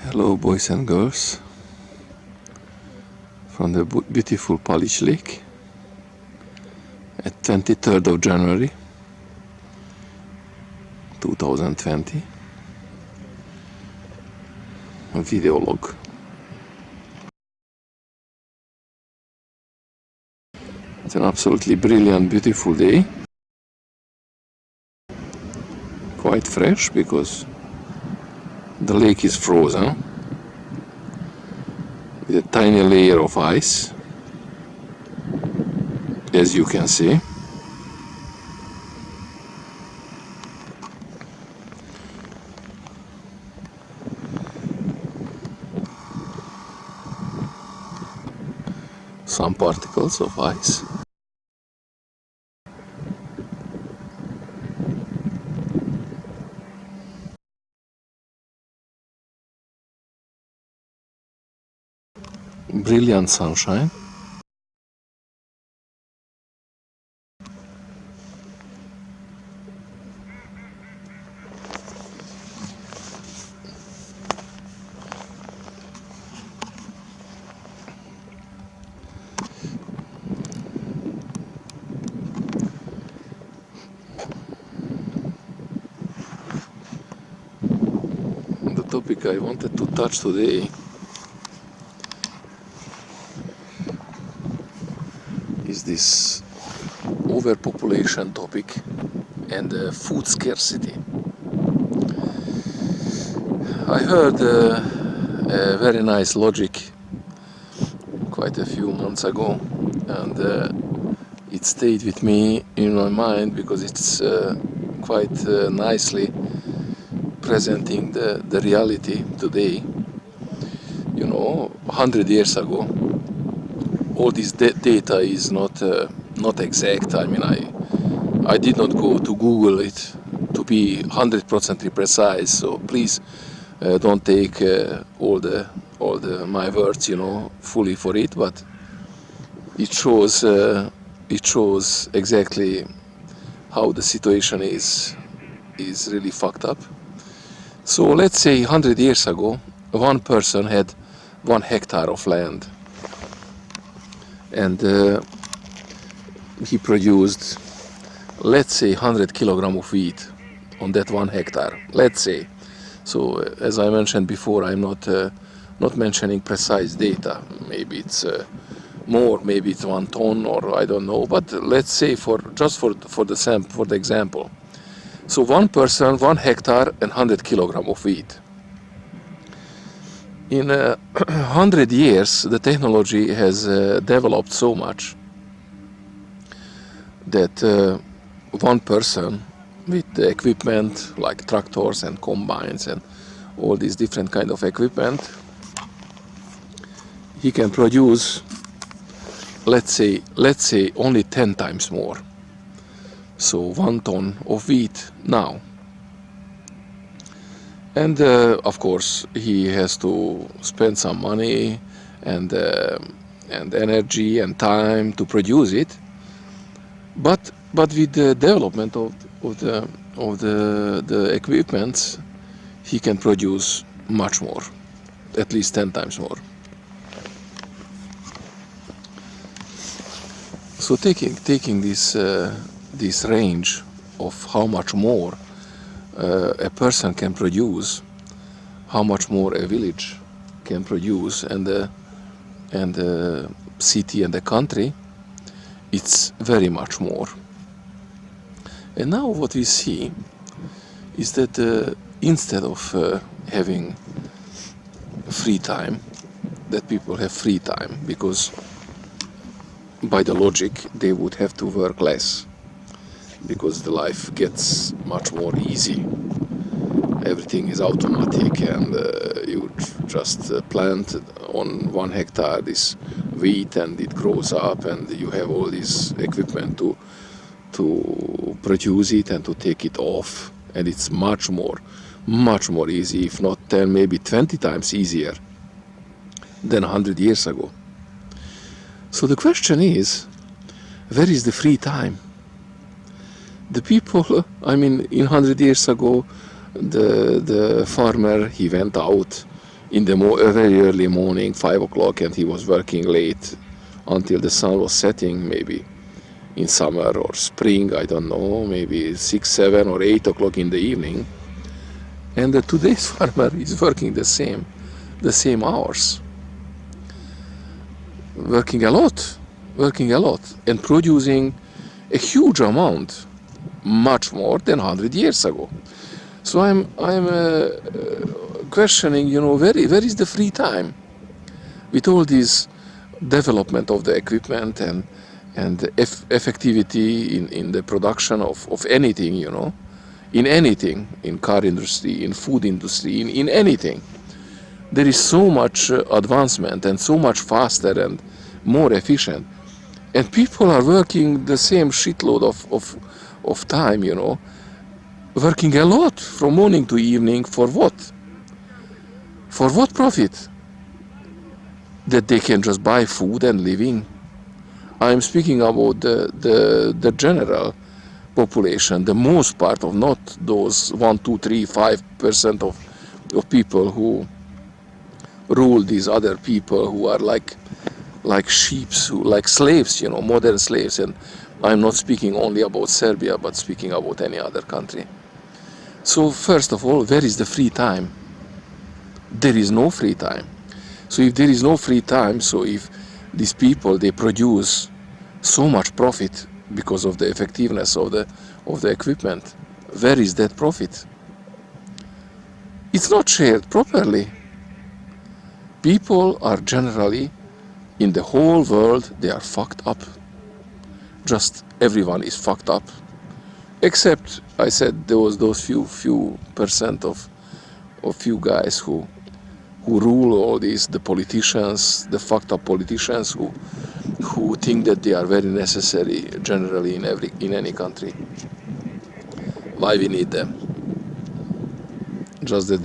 Hello boys and girls from the beautiful Polish Lake at 23rd of January 2020. A video log. It's an absolutely brilliant, beautiful day. Quite fresh because the lake is frozen with a tiny layer of ice, as you can see. Some particles of ice. Brilliant sunshine. The topic I wanted to touch today is this overpopulation topic and food scarcity. I heard a very nice logic quite a few months ago, and it stayed with me in my mind because it's quite nicely presenting the reality today. You know, 100 years ago, all this data is not exact. I mean, I did not go to Google it to be 100% precise. So please don't take all the my words, you know, fully for it. But it shows exactly how the situation is really fucked up. So let's say 100 years ago, one person had 1 hectare of land. And he produced, let's say, 100 kilogram of wheat on that 1 hectare. Let's say. So as I mentioned before, I'm not mentioning precise data. Maybe it's more, maybe it's 1 ton, or I don't know. But let's say for the example. So one person, 1 hectare, and 100 kilogram of wheat. In 100 years, the technology has developed so much that one person with the equipment like tractors and combines and all these different kind of equipment, he can produce, let's say only 10 times more. So 1 ton of wheat now. And of course, he has to spend some money and energy and time to produce it. But with the development of the equipment, he can produce much more, at least 10 times more. So taking this range of how much more a person can produce, how much more a village can produce, and the city and the country, it's very much more. And now what we see is that instead of having free time, that people have free time, because by the logic they would have to work less, because the life gets much more easy. Everything is automatic, and you just plant on 1 hectare this wheat, and it grows up, and you have all this equipment to produce it and to take it off, and it's much more easy, if not 10, maybe 20 times easier than 100 years ago. So the question is, where is the free time? The people, I mean, in 100 years ago, the farmer, he went out in the very early morning, 5 o'clock, and he was working late until the sun was setting, maybe in summer or spring, I don't know, maybe 6, 7 or 8 o'clock in the evening. And today's farmer is working the same hours, working a lot, and producing a huge amount, much more than 100 years ago. So I'm questioning, where is the free time with all this development of the equipment and effectivity in the production of anything, in anything, in car industry, in food industry, in anything. There is so much advancement and so much faster and more efficient. And people are working the same shitload of time, working a lot from morning to evening. For what? For what profit? That they can just buy food and living? I'm speaking about the general population, the most part of, not those 1, 2, 3, 5% of people who rule these other people who are like sheeps, who like slaves, modern slaves. And I'm not speaking only about Serbia, but speaking about any other country. So first of all, where is the free time? There is no free time. So if there is no free time, so if these people, they produce so much profit because of the effectiveness of the equipment, where is that profit? It's not shared properly. People are generally, in the whole world, they are fucked up. Just everyone is fucked up, except, I said, those few percent of few guys who rule all these, the politicians, the fucked up politicians who think that they are very necessary generally in any country. Why we need them? Just that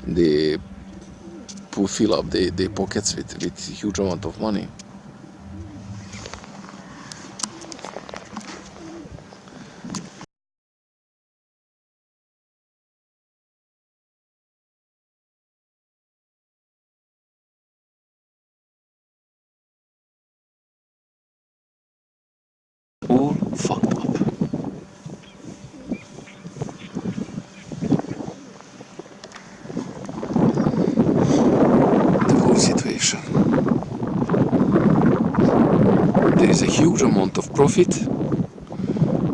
they fill up their pockets with huge amount of money. All fucked up. The whole situation. There is a huge amount of profit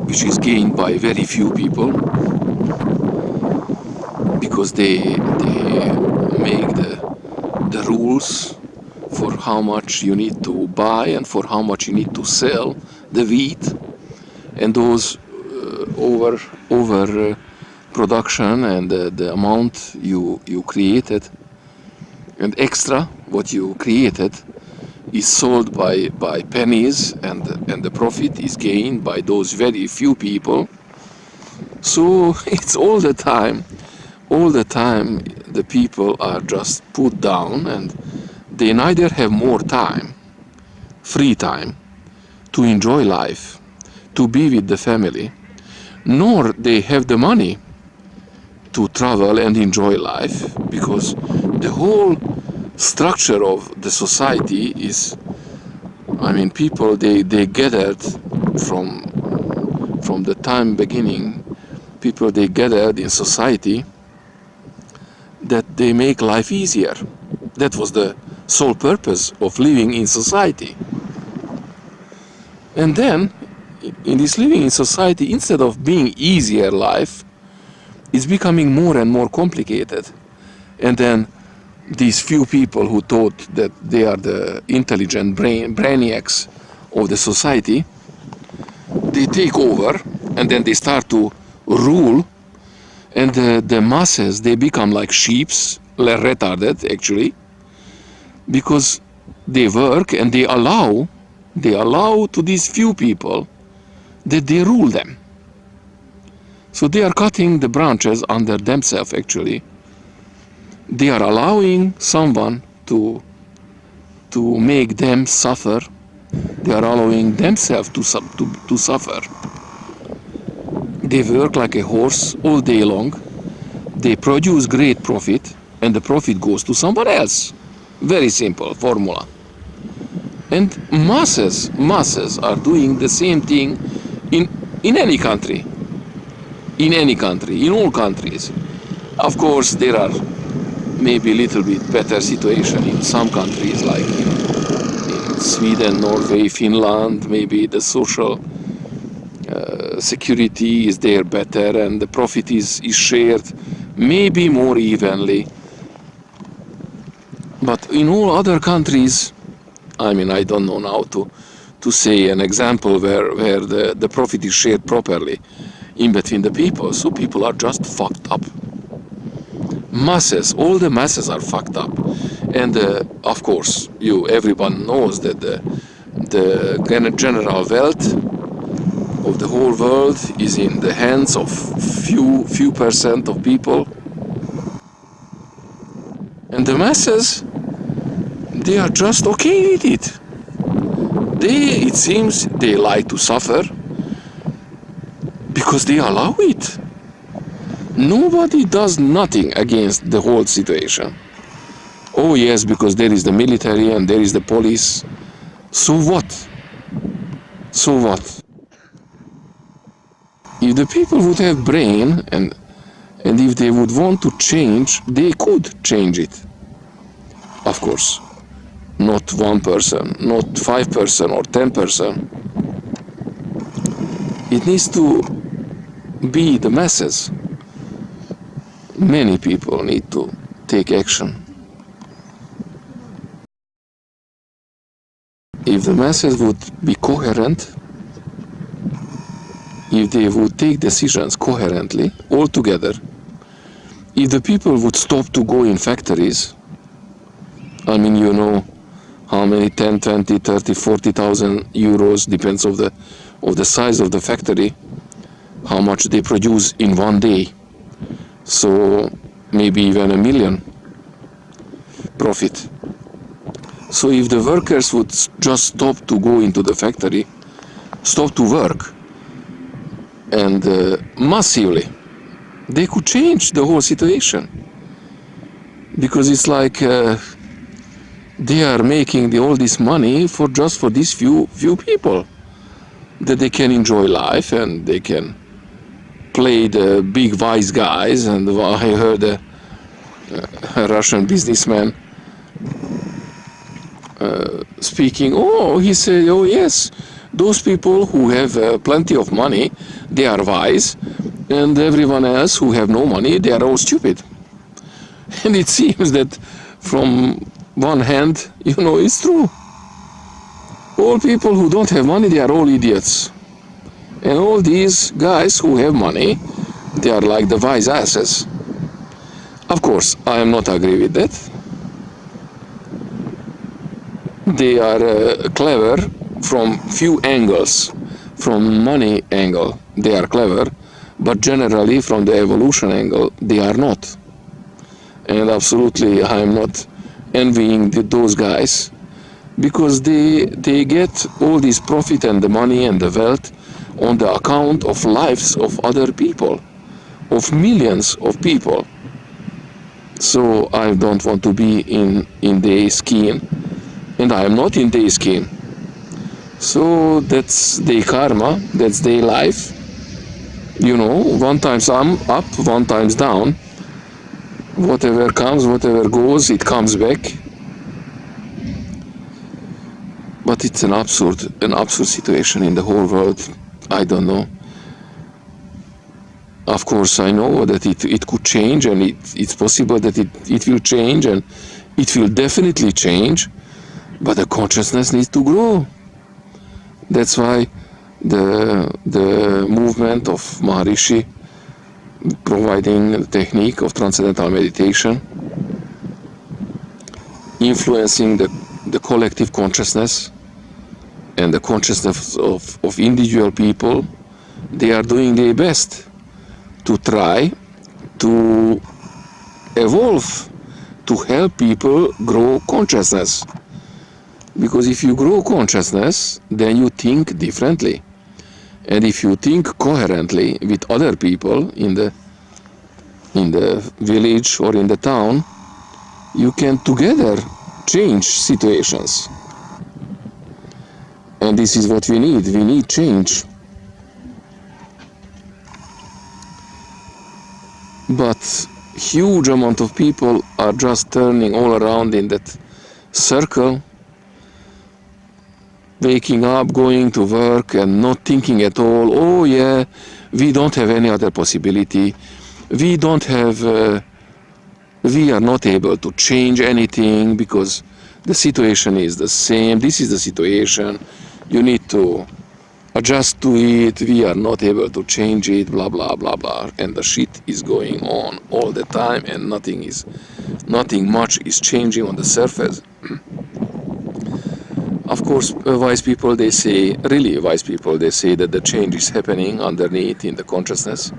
which is gained by very few people because they make the rules for how much you need to buy and for how much you need to sell the wheat, and those over production and the amount you created and extra what you created is sold by pennies, and the profit is gained by those very few people. So it's all the time the people are just put down, and they neither have more time, free time, to enjoy life, to be with the family, nor they have the money to travel and enjoy life, because the whole structure of the society is, people, they gathered from the time beginning, people, they gathered in society that they make life easier. That was the sole purpose of living in society. And then, in this living in society, instead of being easier life, it's becoming more and more complicated. And then these few people who thought that they are the intelligent brainiacs of the society, they take over, and then they start to rule, and the masses, they become like sheeps, retarded actually, because they work and they allow to these few people that they rule them. So they are cutting the branches under themselves actually. They are allowing someone to make them suffer. They are allowing themselves to suffer. They work like a horse all day long. They produce great profit, and the profit goes to someone else. Very simple formula. And masses are doing the same thing in any country. In any country, in all countries. Of course, there are maybe a little bit better situation in some countries, like in Sweden, Norway, Finland. Maybe the social security is there better, and the profit is shared maybe more evenly. But in all other countries, I mean, I don't know now to say an example where the profit is shared properly in between the people. So people are just fucked up. Masses, all the masses are fucked up. And of course, everyone knows that the general wealth of the whole world is in the hands of few percent of people. And the masses, they are just okay with it. It seems they like to suffer because they allow it. Nobody does nothing against the whole situation. Oh yes, because there is the military and there is the police. So what? So what? If the people would have brain and if they would want to change, they could change it. Of course. Not one person, not 5% or 10%. It needs to be the masses. Many people need to take action. If the masses would be coherent, if they would take decisions coherently, all together, if the people would stop to go in factories, I mean, you know how many 10, 20, 30, 40,000 euros, depends of the size of the factory, how much they produce in one day. So maybe even $1 million profit. So if the workers would just stop to go into the factory, stop to work, and massively, they could change the whole situation. Because it's like they are making all this money for these few people, that they can enjoy life and they can play the big wise guys. And I heard a Russian businessman speaking. Oh, he said, oh yes, those people who have plenty of money, they are wise, and everyone else who have no money, they are all stupid. And it seems that from one hand, you know, it's true. All people who don't have money, they are all idiots. And all these guys who have money, they are like the wise asses. Of course, I am not agree with that. They are clever from few angles. From money angle, they are clever, but generally from the evolution angle, they are not. And absolutely, I am not envying those guys, because they get all this profit and the money and the wealth on the account of lives of other people, of millions of people. So I don't want to be in their skin, and I am not in their skin. So that's their karma, that's their life. You know, one times I'm up, one times down. Whatever comes, whatever goes, it comes back. But it's an absurd situation in the whole world. I don't know. Of course, I know that it could change, and it's possible that it will change, and it will definitely change, but the consciousness needs to grow. That's why the movement of Maharishi, providing the technique of transcendental meditation, influencing the collective consciousness and the consciousness of individual people, they are doing their best to try to evolve, to help people grow consciousness. Because if you grow consciousness, then you think differently. And if you think coherently with other people in the village or in the town, you can together change situations. And this is what we need. We need change. But huge amount of people are just turning all around in that circle, waking up, going to work and not thinking at all, oh yeah, we don't have any other possibility. We are not able to change anything because the situation is the same. This is the situation. You need to adjust to it. We are not able to change it, blah, blah, blah, blah. And the shit is going on all the time and nothing much is changing on the surface. Of course, wise people, they say, really wise people, they say that the change is happening underneath in the consciousness.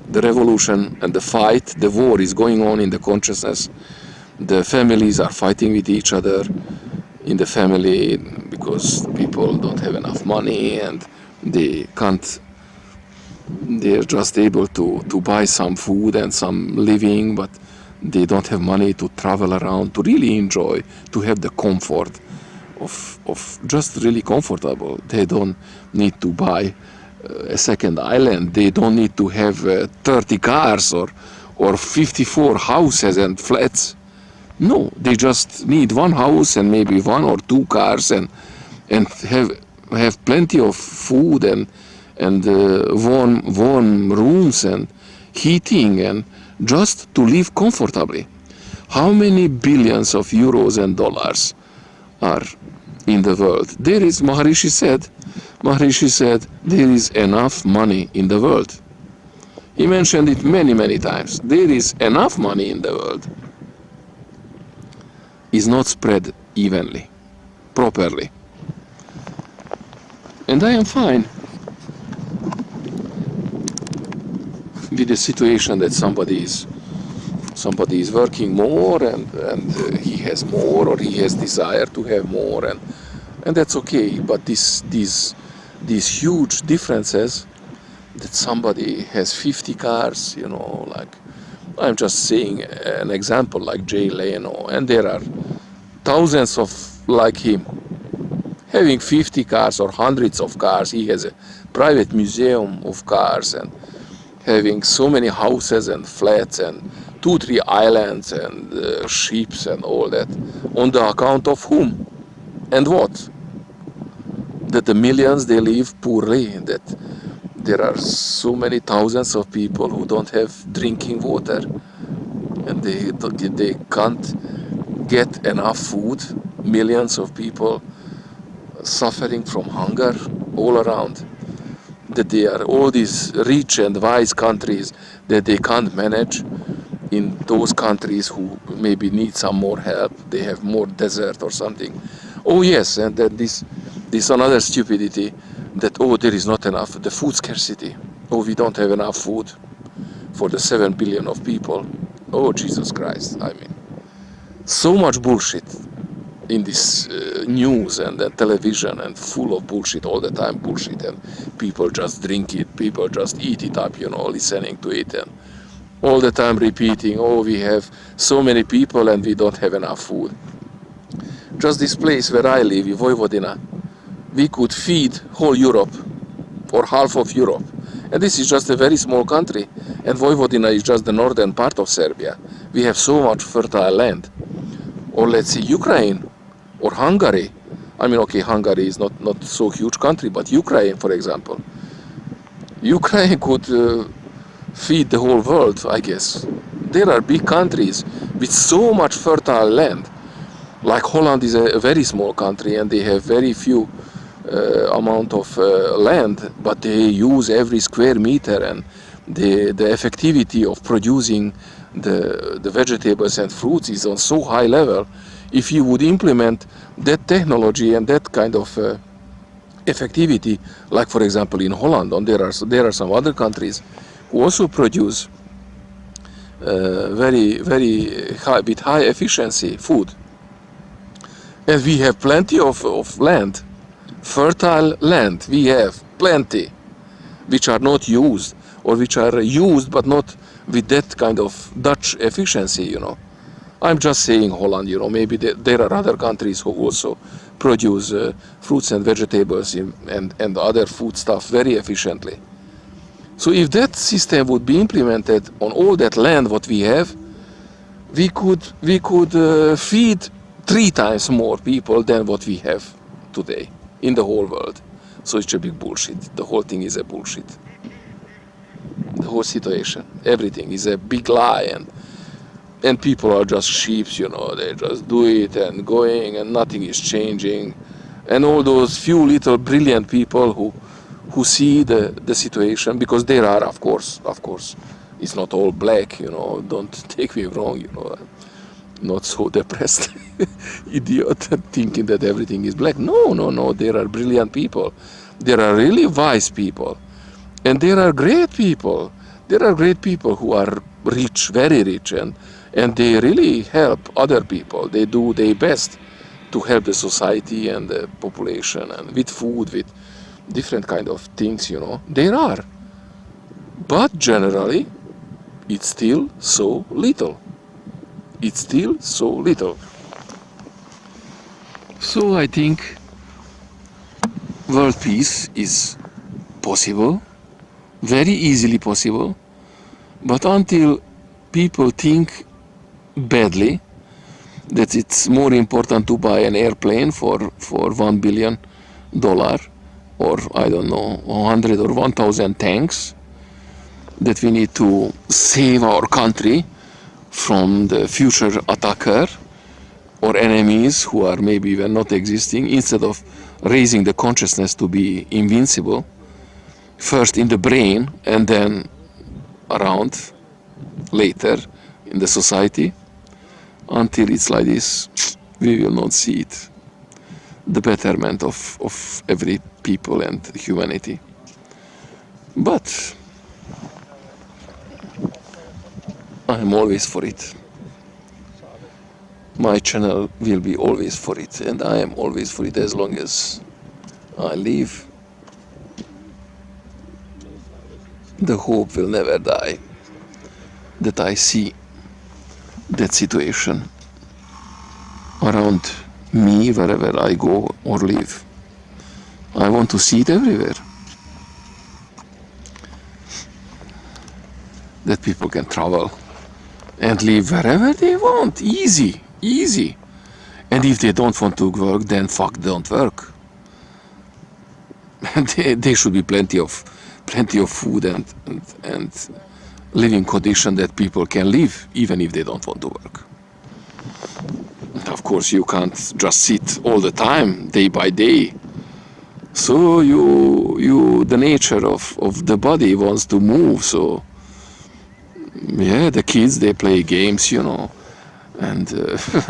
The revolution and the fight, the war is going on in the consciousness. The families are fighting with each other in the family because people don't have enough money and they're just able to buy some food and some living, but they don't have money to travel around, to really enjoy, to have the comfort of just really comfortable. They don't need to buy a second island. They don't need to have 30 cars or 54 houses and flats. No, they just need one house and maybe 1 or 2 cars and have plenty of food and warm rooms and heating and just to live comfortably. How many billions of euros and dollars are in the world? There is, Maharishi said, there is enough money in the world. He mentioned it many, many times. There is enough money in the world. Is not spread evenly, properly. And I am fine with the situation that somebody is working more and he has more, or he has desire to have more, and that's okay. But these huge differences, that somebody has 50 cars, like I'm just saying an example like Jay Leno, and there are thousands of like him having 50 cars or hundreds of cars. He has a private museum of cars and having so many houses and flats and 2-3 islands and ships and all that, on the account of whom and what? That the millions, they live poorly, that there are so many thousands of people who don't have drinking water and they can't get enough food. Millions of people suffering from hunger all around. That they are all these rich and wise countries that they can't manage. In those countries who maybe need some more help, they have more desert or something. Oh yes, and then this another stupidity, that there is not enough, the food scarcity. We don't have enough food for the 7 billion of people. Jesus Christ, I mean, so much bullshit in this news and television, and full of bullshit all the time, bullshit, and people just drink it, people just eat it up, listening to it, and all the time repeating, we have so many people and we don't have enough food. Just this place where I live, in Vojvodina, we could feed whole Europe, or half of Europe. And this is just a very small country, and Vojvodina is just the northern part of Serbia. We have so much fertile land. Or let's say Ukraine, or Hungary. I mean, okay, Hungary is not so huge country, but Ukraine, for example. Ukraine could feed the whole world, I guess. There are big countries with so much fertile land. Like Holland is a very small country and they have very few amount of land, but they use every square meter, and the effectivity of producing the vegetables and fruits is on so high level. If you would implement that technology and that kind of effectivity, like for example in Holland, and there are some other countries who also produce very high, with high efficiency food. And we have plenty of land, fertile land, we have plenty, which are not used, or which are used but not with that kind of Dutch efficiency, I'm just saying Holland, you know, maybe there are other countries who also produce fruits and vegetables and other food stuff very efficiently. So if that system would be implemented on all that land what we have, we could feed 3 times more people than what we have today in the whole world. So it's a big bullshit. The whole thing is a bullshit. The whole situation, everything is a big lie, and people are just sheep, you know, they just do it and going and nothing is changing. And all those few little brilliant people who see the situation, because there are, of course, it's not all black, you know, don't take me wrong, you know, I'm not so depressed idiot thinking that everything is black. No, there are brilliant people, there are really wise people, and there are great people. There are great people who are rich, very rich, and they really help other people. They do their best to help the society and the population, and with food, with different kind of things, you know. There are. But generally, it's still so little. It's still so little. So I think world peace is possible, very easily possible, but until people think badly that it's more important to buy an airplane for $1 billion, or I don't know, 100 or 1,000 tanks, that we need to save our country from the future attacker or enemies who are maybe even not existing, instead of raising the consciousness to be invincible, first in the brain and then around later in the society. Until it's like this, we will not see it, the betterment of every people and humanity. But I'm always for it. My channel will be always for it, and I am always for it as long as I live. The hope will never die that I see that situation around me wherever I go or live. I want to see it everywhere. That people can travel and live wherever they want, easy. And if they don't want to work, then fuck, don't work. There should be plenty of food and living condition that people can live even if they don't want to work. Of course, you can't just sit all the time, day by day. So the nature of the body wants to move. So yeah, the kids, they play games, you know, and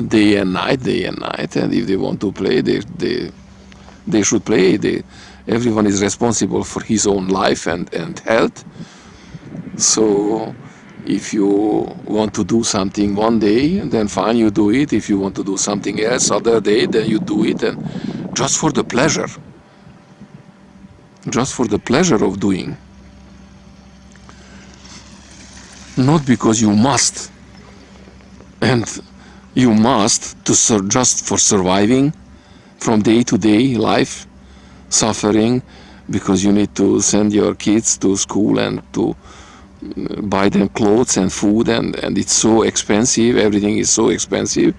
day and night, and if they want to play, they should play. Everyone is responsible for his own life and health. So if you want to do something one day, then fine, you do it. If you want to do something else other day, then you do it, and just for the pleasure of doing. Not because you must, and you must just for surviving from day to day life, suffering because you need to send your kids to school and to buy them clothes and food, and it's so expensive, everything is so expensive,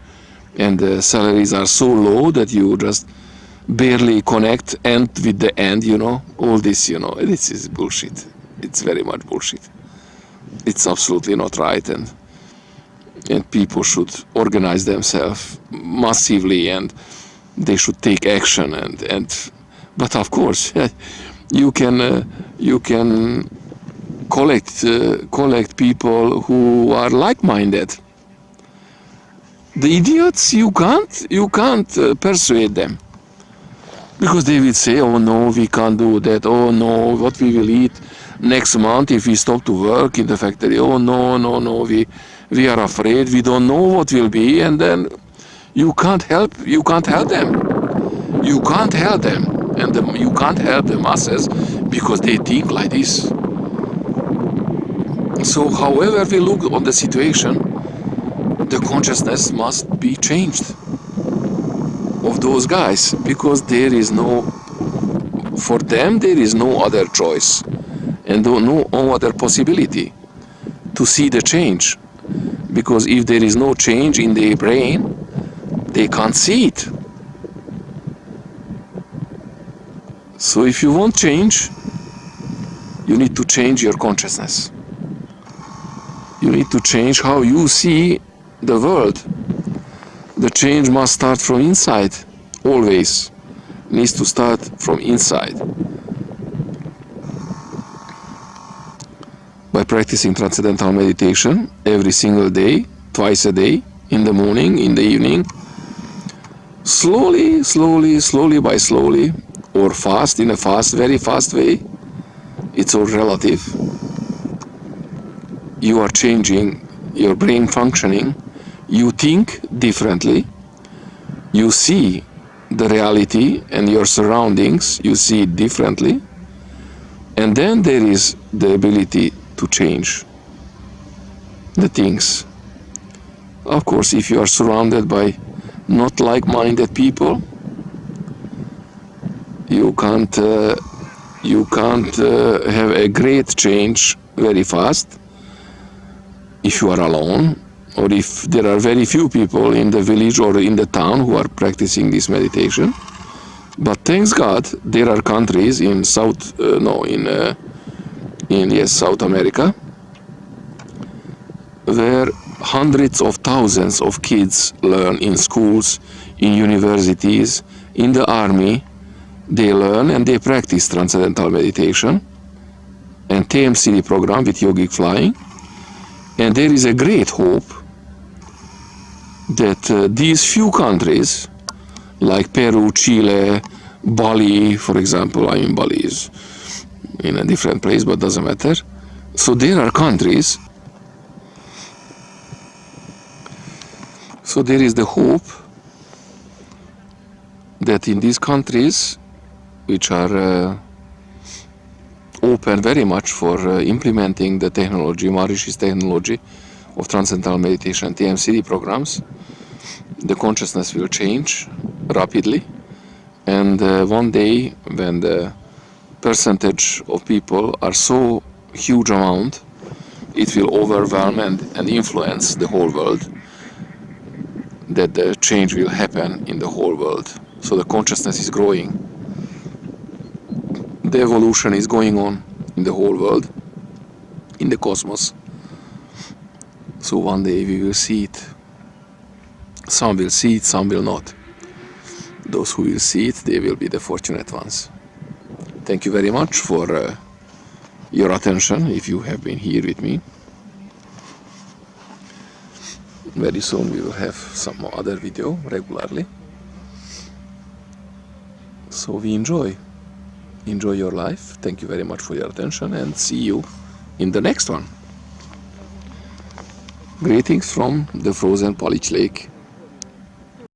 and the salaries are so low that you just barely connect end with the end, you know. All this, you know, this is bullshit. It's very much bullshit. It's absolutely not right, and people should organize themselves massively, and they should take action, but of course you can collect people who are like-minded. The idiots, you can't persuade them, because they will say, oh no, we can't do that, oh no, what we will eat next month if we stop to work in the factory, oh no, we are afraid, we don't know what will be, and then you can't help them, you can't help them, and you can't help the masses because they think like this. So however we look on the situation, the consciousness must be changed of those guys, because there is no, for them there is no other choice and no other possibility to see the change, because if there is no change in their brain, they can't see it. So if you want change, you need to change your consciousness. You need to change how you see the world. The change must start from inside, always. Needs to start from inside. By practicing transcendental meditation every single day, twice a day, in the morning, in the evening, slowly, slowly, slowly by slowly, or fast, in a fast, very fast way, it's all relative. You are changing your brain functioning, you think differently, you see the reality and your surroundings, you see it differently, and then there is the ability to change the things. Of course, if you are surrounded by not like-minded people, you can't have a great change very fast. If you are alone, or if there are very few people in the village or in the town who are practicing this meditation. But thanks God, there are countries in South America, where hundreds of thousands of kids learn in schools, in universities, in the army. They learn and they practice transcendental meditation and TMCD program with yogic flying. And there is a great hope that these few countries, like Peru, Chile, Bali, for example, I mean Bali is in a different place, but doesn't matter. So there are countries, so there is the hope that in these countries, which are open very much for implementing the technology, Maharishi's technology of transcendental meditation, TMCD programs, the consciousness will change rapidly, and one day when the percentage of people are so huge amount, it will overwhelm and influence the whole world, that the change will happen in the whole world. So the consciousness is growing. The evolution is going on in the whole world, in the cosmos. So one day we will see it. Some will see it, some will not. Those who will see it, they will be the fortunate ones. Thank you very much for your attention, if you have been here with me. Very soon we will have some other video regularly. So we enjoy your life. Thank you very much for your attention, and see you in the next one. Greetings from the frozen Polish lake.